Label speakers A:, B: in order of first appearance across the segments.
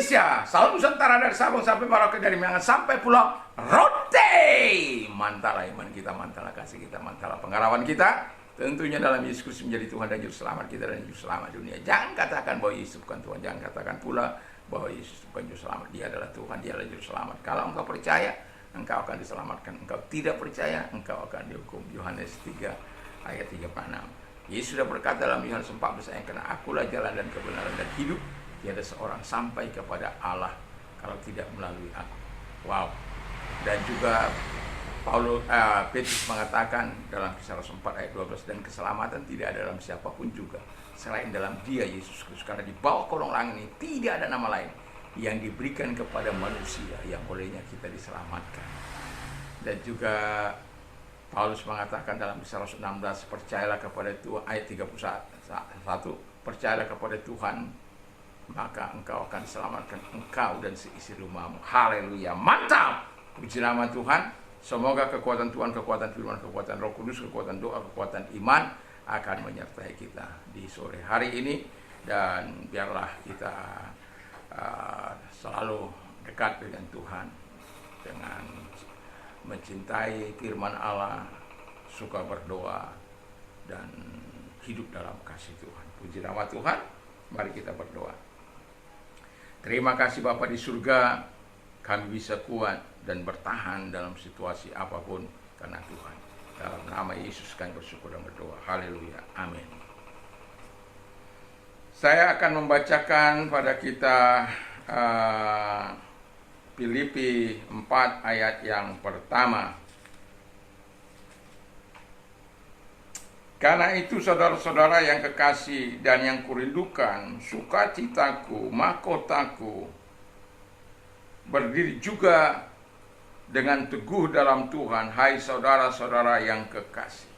A: Indonesia, Sabang Nusantara dari Sabang sampai Merauke, dari Minang sampai Pulau Rote. Mantalah iman kita, mantalah kasih kita, mantalah pengharapan kita. Tentunya dalam Yesus Kristus menjadi Tuhan dan Juru Selamat kita dan Juru Selamat dunia. Jangan katakan bahwa Yesus bukan Tuhan. Jangan katakan pula bahwa Yesus bukan Juru Selamat. Dia adalah Tuhan, Dia adalah Juru Selamat. Kalau engkau percaya, engkau akan diselamatkan. Engkau tidak percaya, engkau akan dihukum. Yohanes 3 ayat 36. Yesus sudah berkata dalam Yohanes 14 ayat karena akulah jalan dan kebenaran dan hidup. Tiada seorang sampai kepada Allah kalau tidak melalui aku. Wow. Dan juga Petrus mengatakan dalam Kisah Rasul 4 ayat 12, dan keselamatan tidak ada dalam siapapun juga selain dalam Dia Yesus Kristus, karena di bawah kolong langit ini tidak ada nama lain yang diberikan kepada manusia yang olehnya kita diselamatkan. Dan juga Paulus mengatakan dalam Kisah Rasul 16, percayalah kepada Tuhan, ayat 31, percayalah kepada Tuhan maka engkau akan diselamatkan, engkau dan seisi rumahmu. Haleluya, mantap, puji nama Tuhan. Semoga kekuatan Tuhan, kekuatan firman, kekuatan Roh Kudus, kekuatan doa, kekuatan iman akan menyertai kita di sore hari ini. Dan biarlah kita selalu dekat dengan Tuhan, dengan mencintai firman Allah, suka berdoa, dan hidup dalam kasih Tuhan. Puji nama Tuhan, mari kita berdoa. Terima kasih Bapa di surga, kami bisa kuat dan bertahan dalam situasi apapun karena Tuhan. Dalam nama Yesus kami bersyukur dan berdoa. Haleluya. Amin. Saya akan membacakan pada kita Filipi 4 ayat yang pertama. Karena itu saudara-saudara yang kekasih dan yang kurindukan, sukacitaku, mahkotaku, berdiri juga dengan teguh dalam Tuhan, hai saudara-saudara yang kekasih.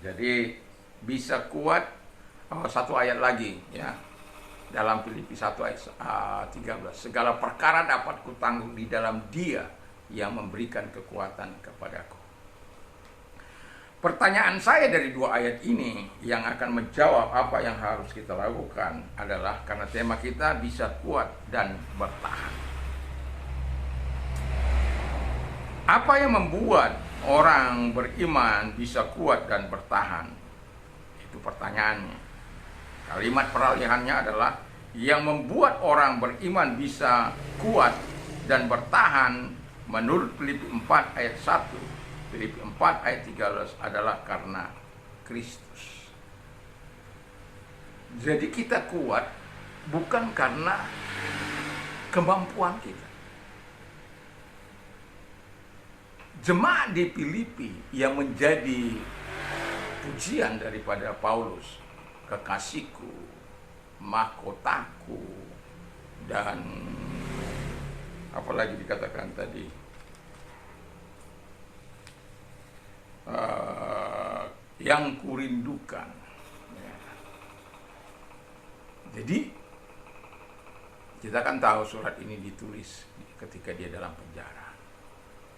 A: Jadi bisa kuat. Satu ayat lagi ya, dalam Filipi 1 ayat 13, segala perkara dapat kutanggung di dalam Dia yang memberikan kekuatan kepadaku. Pertanyaan saya dari dua ayat ini yang akan menjawab apa yang harus kita lakukan adalah karena tema kita bisa kuat dan bertahan. Apa yang membuat orang beriman bisa kuat dan bertahan? Itu pertanyaannya. Kalimat peralihannya adalah yang membuat orang beriman bisa kuat dan bertahan menurut Filipi 4 ayat 1. Filipi 4 ayat 13 adalah karena Kristus. Jadi kita kuat bukan karena kemampuan kita. Jemaat di Filipi yang menjadi pujian daripada Paulus, kekasihku, mahkotaku, dan apalagi dikatakan tadi, yang kurindukan. Jadi kita kan tahu surat ini ditulis ketika dia dalam penjara.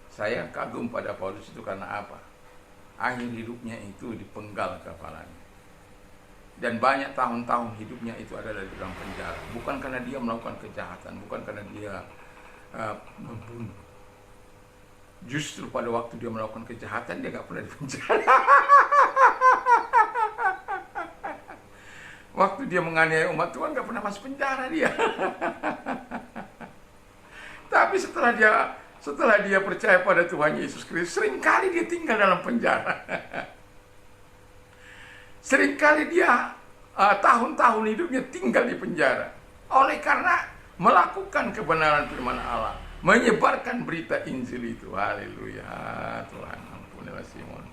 A: Saya kagum pada Paulus itu karena apa? Akhir hidupnya itu dipenggal kepalanya. Dan banyak tahun-tahun hidupnya itu adalah di dalam penjara. Bukan karena dia melakukan kejahatan, bukan karena dia membunuh. Justru pada waktu dia melakukan kejahatan, dia gak pernah di penjara. Waktu dia menganiaya umat Tuhan, gak pernah masuk penjara dia. Tapi setelah dia percaya pada Tuhan Yesus Kristus, seringkali dia tinggal dalam penjara. Seringkali dia tahun-tahun hidupnya tinggal di penjara. Oleh karena melakukan kebenaran firman Allah, menyebarkan berita Injil itu. Haleluya. Tuhan ampunilah Simon.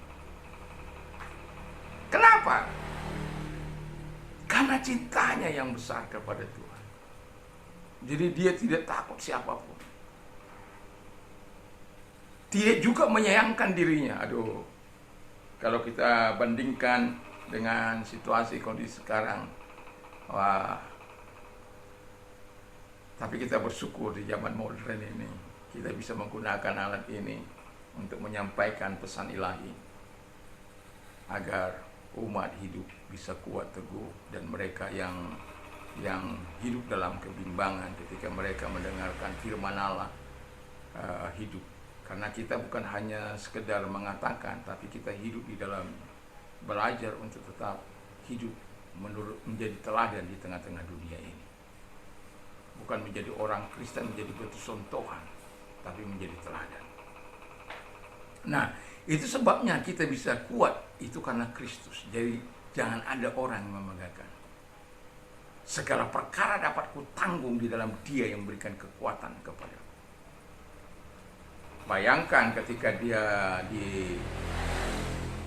A: Kenapa? Karena cintanya yang besar kepada Tuhan. Jadi dia tidak takut siapapun. Dia juga menyayangkan dirinya. Aduh, kalau kita bandingkan dengan situasi kondisi sekarang, wah. Tapi kita bersyukur di zaman modern ini kita bisa menggunakan alat ini untuk menyampaikan pesan ilahi agar umat hidup bisa kuat teguh, dan mereka yang yang hidup dalam kebimbangan ketika mereka mendengarkan firman Allah hidup. Karena kita bukan hanya sekedar mengatakan, tapi kita hidup di dalam belajar untuk tetap hidup menjadi teladan di tengah-tengah dunia ini. Bukan menjadi orang Kristen menjadi contohan, tapi menjadi teladan. Nah, itu sebabnya kita bisa kuat, itu karena Kristus. Jadi jangan ada orang yang memegahkan. Segala perkara dapat kutanggung di dalam Dia yang memberikan kekuatan kepadaku. Bayangkan ketika dia di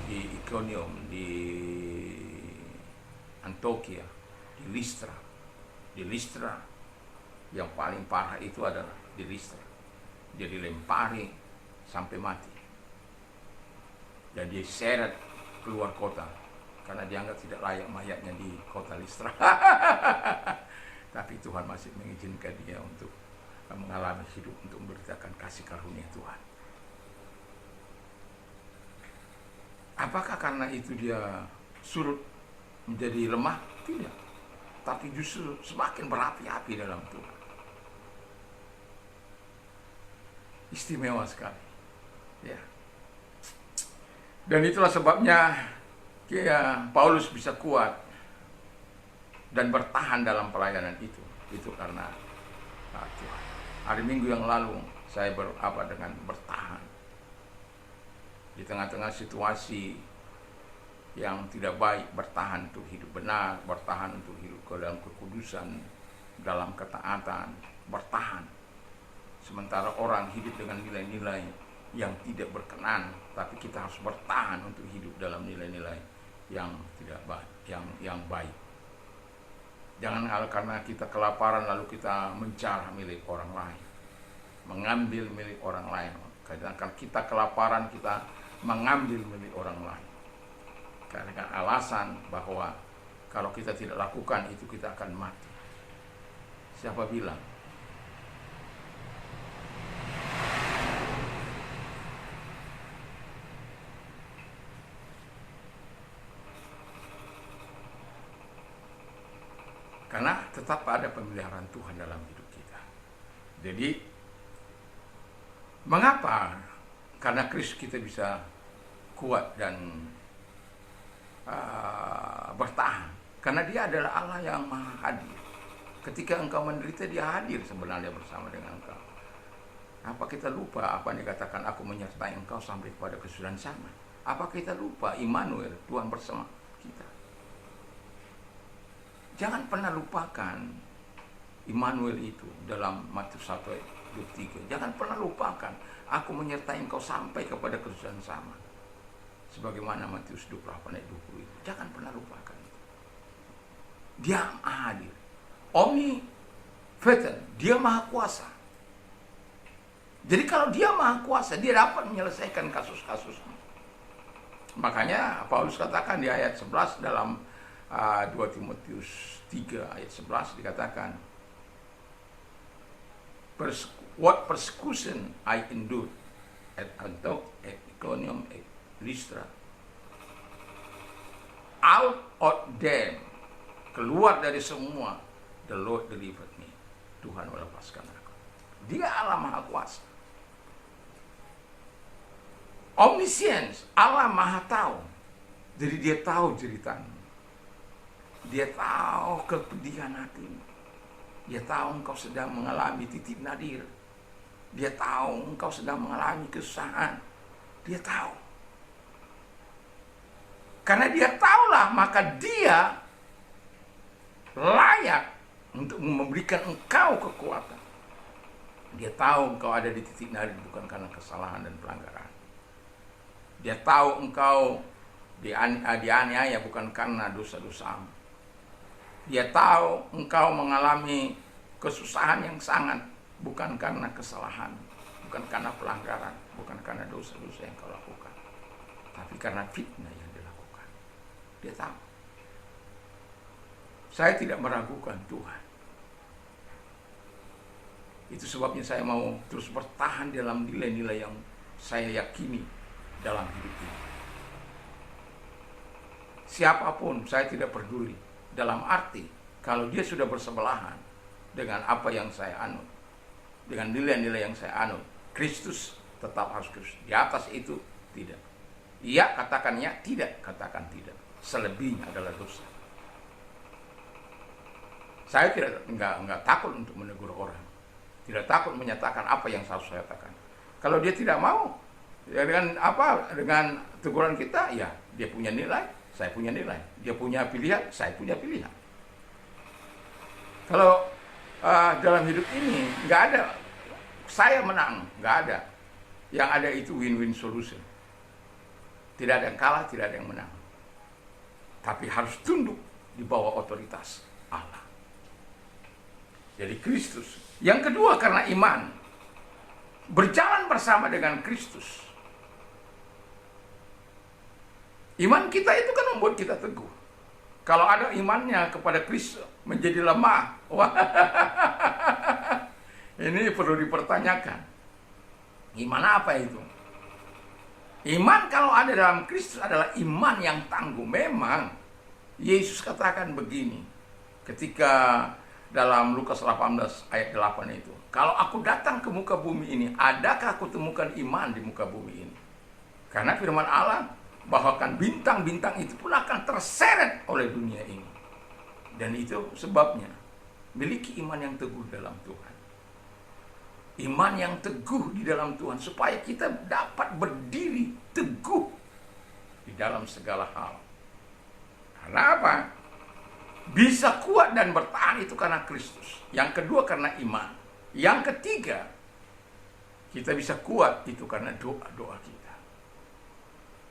A: Iconium, di Antioquia, di Listra, yang paling parah itu adalah di Listra. Dia dilempari sampai mati. Dan dia seret keluar kota karena dianggap tidak layak mayatnya di kota Listra. Tapi Tuhan masih mengizinkan dia untuk mengalami hidup untuk memberitakan kasih karunia Tuhan. Apakah karena itu dia surut menjadi lemah? Tidak. Tapi justru semakin berapi-api dalam Tuhan. Istimewa sekali. Ya. Dan itulah sebabnya Paulus bisa kuat dan bertahan dalam pelayanan itu. Itu karena Tuhan. Hari Minggu yang lalu saya dengan bertahan di tengah-tengah situasi yang tidak baik, bertahan untuk hidup benar, bertahan untuk hidup dalam kekudusan, dalam ketaatan, bertahan. Sementara orang hidup dengan nilai-nilai yang tidak berkenan, tapi kita harus bertahan untuk hidup dalam nilai-nilai yang tidak baik, yang baik. Jangan karena kita kelaparan lalu kita menjarah milik orang lain, mengambil milik orang lain. Karena kita kelaparan kita mengambil milik orang lain. Karena alasan bahwa kalau kita tidak lakukan itu kita akan mati. Siapa bilang? Karena tetap ada pemeliharaan Tuhan dalam hidup kita. Jadi, mengapa? Karena Kristus kita bisa kuat dan bertahan. Karena Dia adalah Allah yang maha hadir. Ketika engkau menderita, Dia hadir sebenarnya bersama dengan engkau. Apa kita lupa apa yang dikatakan, aku menyertai engkau sampai kepada kesudahan zaman? Apa kita lupa Immanuel, Tuhan bersama kita? Jangan pernah lupakan Immanuel itu dalam Matius 1:23. Jangan pernah lupakan, aku menyertai engkau sampai kepada kesudahan zaman. Sebagaimana Matius 28:20 itu. Jangan pernah lupakan itu. Dia hadir. Omnipotent, Dia maha kuasa. Jadi kalau Dia maha kuasa, Dia dapat menyelesaikan kasus-kasusnya. Makanya Paulus katakan di ayat 11 dalam 2 Timotius 3 ayat 11 dikatakan, what persecution I endured at Antioch, at Iconium, at Lystra, out of them, keluar dari semua, the Lord delivered me. Tuhan melepaskan aku. Dia Allah maha kuasa. Omniscience, Allah maha tahu. Jadi Dia tahu ceritamu. Dia tahu kepedihan hatimu. Dia tahu engkau sedang mengalami titik nadir. Dia tahu engkau sedang mengalami kesusahan. Dia tahu. Karena Dia tahulah, maka Dia layak untuk memberikan engkau kekuatan. Dia tahu engkau ada di titik nadir bukan karena kesalahan dan pelanggaran. Dia tahu engkau dianiaya bukan karena dosa-dosamu. Dia tahu engkau mengalami kesusahan yang sangat bukan karena kesalahan, bukan karena pelanggaran, bukan karena dosa-dosa yang kau lakukan, tapi karena fitnah yang dilakukan. Dia tahu. Saya tidak meragukan Tuhan. Itu sebabnya saya mau terus bertahan dalam nilai-nilai yang saya yakini dalam hidup ini. Siapapun saya tidak peduli. Dalam arti Kalau dia sudah bersebelahan dengan apa yang saya anut, dengan nilai-nilai yang saya anut, Kristus tetap harus Kristus. Di atas itu tidak. Ya katakan ya, tidak katakan tidak. Selebihnya adalah dosa. Saya enggak takut untuk menegur orang. Tidak takut menyatakan apa yang harus saya katakan. Kalau dia tidak mau, ya dengan teguran kita, ya dia punya nilai, saya punya nilai. Dia punya pilihan, saya punya pilihan. Kalau dalam hidup ini nggak ada saya menang, nggak ada. Yang ada itu win-win solution. Tidak ada yang kalah, tidak ada yang menang. Tapi harus tunduk di bawah otoritas Allah. Jadi Kristus. Yang kedua karena iman. Berjalan bersama dengan Kristus. Iman kita itu kan membuat kita teguh. Kalau ada imannya kepada Kristus menjadi lemah, wah, ini perlu dipertanyakan. Iman apa itu? Iman kalau ada dalam Kristus adalah iman yang tangguh. Memang Yesus katakan begini ketika dalam Lukas 18 ayat 8 itu. Kalau aku datang ke muka bumi ini, adakah aku temukan iman di muka bumi ini? Karena firman Allah bahkan bintang-bintang itu pun akan terseret oleh dunia ini. Dan itu sebabnya miliki iman yang teguh dalam Tuhan. Iman yang teguh di dalam Tuhan supaya kita dapat berdiri teguh di dalam segala hal. Karena apa? Bisa kuat dan bertahan itu karena Kristus. Yang kedua karena iman. Yang ketiga, kita bisa kuat itu karena doa-doa kita.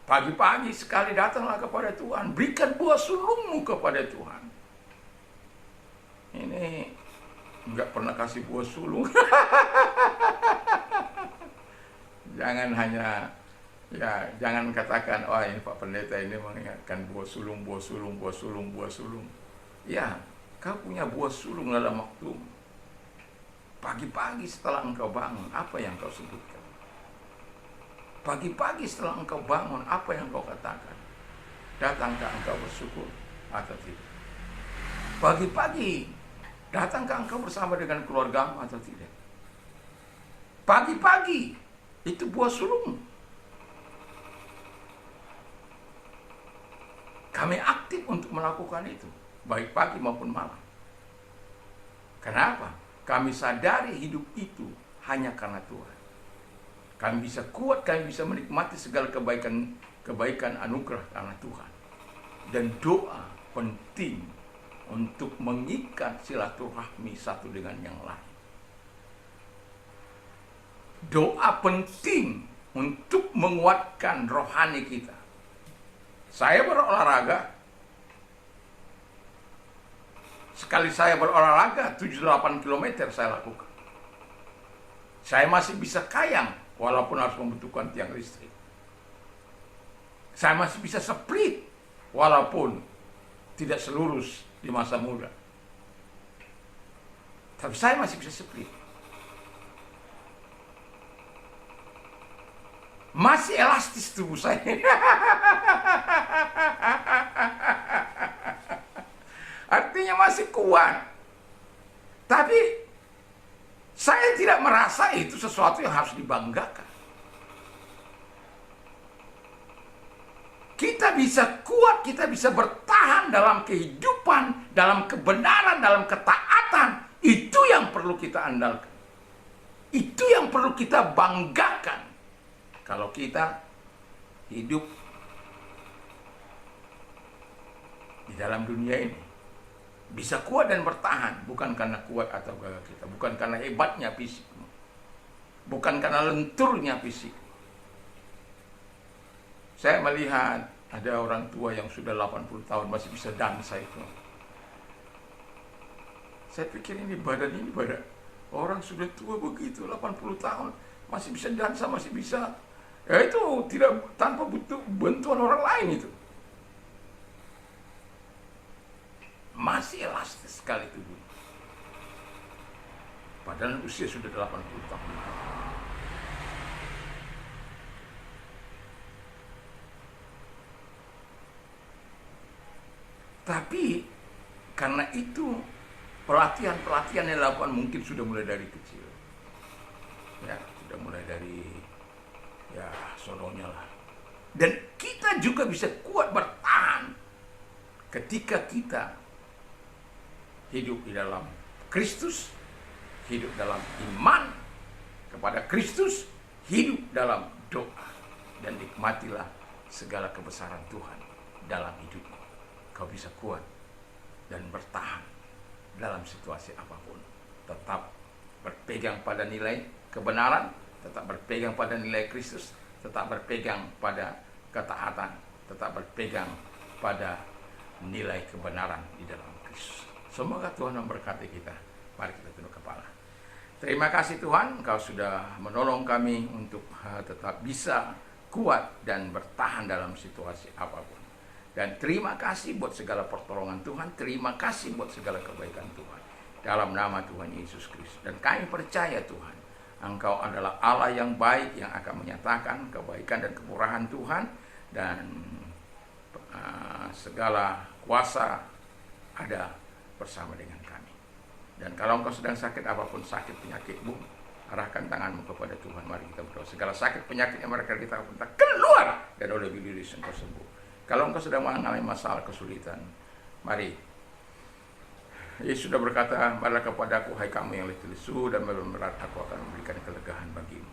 A: Pagi-pagi sekali datanglah kepada Tuhan, berikan buah sulungmu kepada Tuhan. Ini enggak pernah kasih buah sulung. Jangan hanya jangan katakan, wah ini Pak Pendeta ini mengingatkan buah sulung, buah sulung, buah sulung, buah sulung. Ya, kau punya buah sulung dalam waktu. Pagi-pagi setelah engkau bangun, apa yang kau sebutkan? Pagi-pagi setelah engkau bangun, apa yang kau katakan? Datangkah engkau bersyukur atau tidak? Pagi-pagi, datangkah engkau bersama dengan keluargamu atau tidak? Pagi-pagi, itu buah sulung. Kami aktif untuk melakukan itu, baik pagi maupun malam. Kenapa? Kami sadari hidup itu hanya karena Tuhan. Kami bisa kuat, kami bisa menikmati segala kebaikan anugerah karena Tuhan. Dan doa penting untuk mengikat silaturahmi satu dengan yang lain. Doa penting untuk menguatkan rohani kita. Saya berolahraga. Sekali saya berolahraga 7-8 km saya lakukan. Saya masih bisa kayang walaupun harus membutuhkan tiang listrik. Saya masih bisa split walaupun tidak selurus di masa muda. Tapi saya masih bisa split. Masih elastis tubuh saya. Artinya masih kuat. Tapi saya tidak merasa itu sesuatu yang harus dibanggakan. Kita bisa kuat, kita bisa bertahan dalam kehidupan, dalam kebenaran, dalam ketaatan. Itu yang perlu kita andalkan. Itu yang perlu kita banggakan. Kalau kita hidup di dalam dunia ini, bisa kuat dan bertahan, bukan karena kuat atau gagah kita, bukan karena hebatnya fisik, bukan karena lenturnya fisik. Saya melihat ada orang tua yang sudah 80 tahun masih bisa dansa itu. Saya pikir ini badan orang sudah tua begitu, 80 tahun masih bisa dansa, masih bisa. Ya itu tidak tanpa butuh bantuan orang lain itu. Masih elastis sekali tubuh. Padahal usia sudah 80 tahun. Tapi Karena itu pelatihan-pelatihan yang dilakukan mungkin sudah mulai dari kecil. Ya, sudah mulai dari ya sononya lah. Dan kita juga bisa kuat bertahan ketika kita hidup di dalam Kristus, hidup dalam iman kepada Kristus, hidup dalam doa, dan nikmatilah segala kebesaran Tuhan dalam hidupmu. Kau bisa kuat dan bertahan dalam situasi apapun. Tetap berpegang pada nilai kebenaran, tetap berpegang pada nilai Kristus, tetap berpegang pada ketaatan, tetap berpegang pada nilai kebenaran di dalam Kristus. Semoga Tuhan memberkati kita. Mari kita tunduk kepala. Terima kasih Tuhan, Engkau sudah menolong kami untuk tetap bisa kuat dan bertahan dalam situasi apapun. Dan terima kasih buat segala pertolongan Tuhan, terima kasih buat segala kebaikan Tuhan. Dalam nama Tuhan Yesus Kristus. Dan kami percaya Tuhan, Engkau adalah Allah yang baik yang akan menyatakan kebaikan dan kemurahan Tuhan. Dan segala kuasa ada bersama dengan kami. Dan kalau engkau sedang sakit, apapun sakit penyakitmu, arahkan tanganmu kepada Tuhan. Mari kita berdoa. Segala sakit penyakit yang mereka kita keluar dan oleh bilis engkau sembuh. Kalau engkau sedang mengalami masalah kesulitan, mari. Yesus sudah berkata, marilah kepadaku hai kamu yang letih lesu dan beban berat, aku akan memberikan kelegaan bagimu.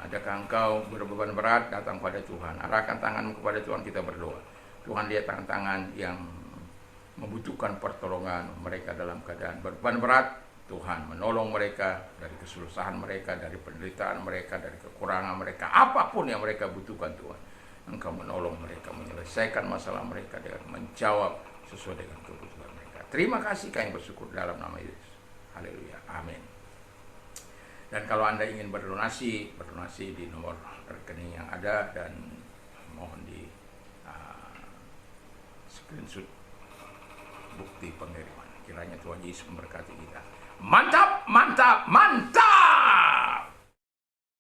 A: Adakah engkau berbeban berat? Datang pada Tuhan. Arahkan tanganmu kepada Tuhan, kita berdoa. Tuhan lihat tangan-tangan yang membutuhkan pertolongan mereka dalam keadaan beban berat. Tuhan menolong mereka dari kesusahan mereka, dari penderitaan mereka, dari kekurangan mereka, apapun yang mereka butuhkan Tuhan. Engkau menolong mereka, menyelesaikan masalah mereka dengan menjawab sesuai dengan kebutuhan mereka. Terima kasih, kami bersyukur dalam nama Yesus. Haleluya, amin. Dan kalau Anda ingin berdonasi di nomor rekening yang ada, dan mohon di screenshot bukti pengiriman. Kiranya Tuhan Yesus memberkati kita. Mantap, mantap, mantap.